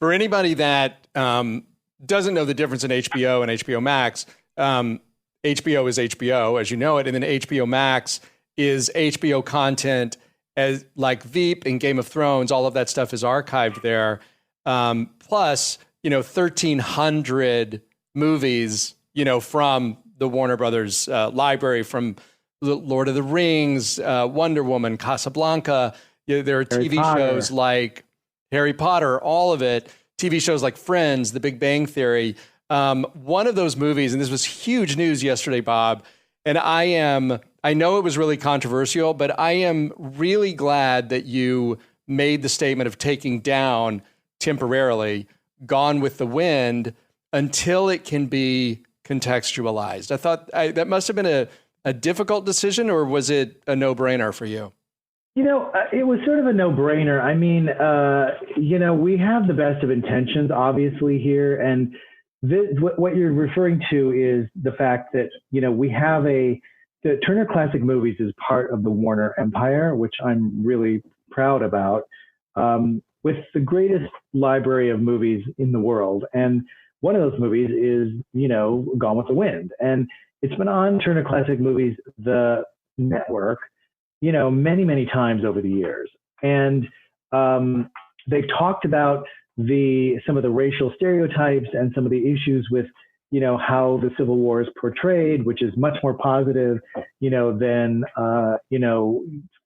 For anybody that doesn't know the difference in HBO and HBO Max, HBO is HBO as you know it, and then HBO Max is HBO content as like Veep and Game of Thrones. All of that stuff is archived there. Plus, 1,300 movies, from the Warner Brothers library, from Lord of the Rings, Wonder Woman, Casablanca. There are TV shows like Harry Potter, all of it. TV shows like Friends, The Big Bang Theory. One of those movies, and this was huge news yesterday, Bob, and I know it was really controversial, but I am really glad that you made the statement of taking down temporarily Gone with the Wind until it can be contextualized. I thought that must have been a difficult decision, or was it a no-brainer for you? It was sort of a no-brainer. I mean, we have the best of intentions, obviously, here. And what you're referring to is the fact that, we have the Turner Classic Movies is part of the Warner Empire, which I'm really proud about, with the greatest library of movies in the world. And one of those movies is, Gone with the Wind. And it's been on Turner Classic Movies, the network, many, many times over the years. And they talked about some of the racial stereotypes and some of the issues with, how the Civil War is portrayed, which is much more positive, than,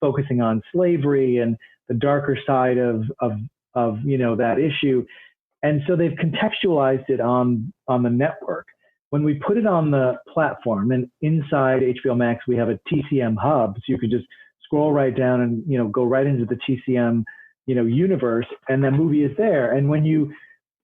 focusing on slavery and the darker side of that issue. And so they've contextualized it on the network. When we put it on the platform, and inside HBO Max, we have a TCM hub, so you could just scroll right down and, go right into the TCM, universe, and the movie is there. And when you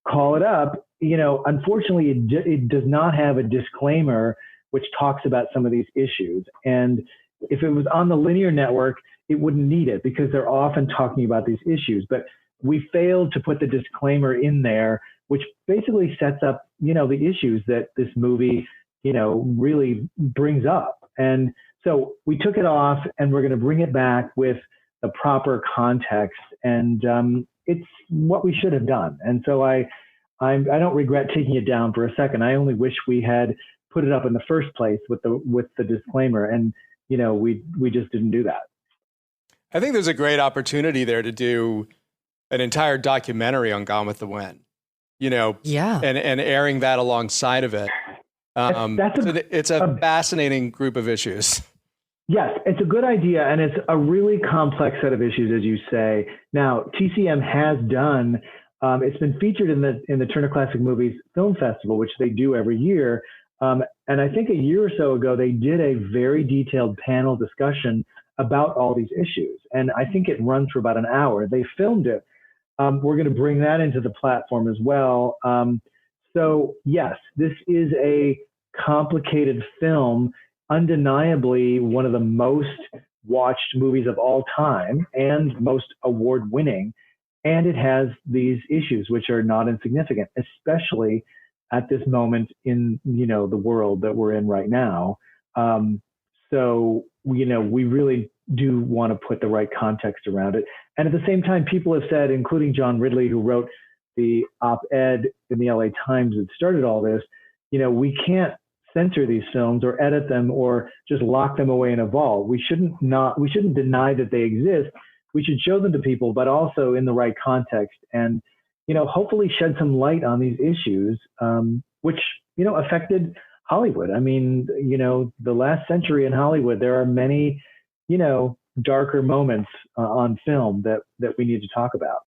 call it up, unfortunately, it does not have a disclaimer which talks about some of these issues. And if it was on the linear network, it wouldn't need it because they're often talking about these issues. But we failed to put the disclaimer in there, which basically sets up, the issues that this movie, really brings up. And so we took it off, and we're going to bring it back with the proper context. And it's what we should have done. And so I don't regret taking it down for a second. I only wish we had put it up in the first place with the disclaimer. And, we just didn't do that. I think there's a great opportunity there to do an entire documentary on Gone with the Wind, and airing that alongside of it. It's a fascinating group of issues. Yes, it's a good idea, and it's a really complex set of issues, as you say. Now, TCM has done. It's been featured in the Turner Classic Movies Film Festival, which they do every year. And I think a year or so ago, they did a very detailed panel discussion about all these issues. And I think it runs for about an hour. They filmed it. We're going to bring that into the platform as well. So yes, this is a complicated film, undeniably one of the most watched movies of all time and most award-winning. And it has these issues, which are not insignificant, especially at this moment in, the world that we're in right now. So, we really do want to put the right context around it. And at the same time, people have said, including John Ridley, who wrote the op-ed in the LA Times that started all this, we can't censor these films or edit them or just lock them away in a vault. We shouldn't deny that they exist. We should show them to people, but also in the right context, and hopefully shed some light on these issues, which affected Hollywood. I mean, the last century in Hollywood, there are many darker moments on film that we need to talk about.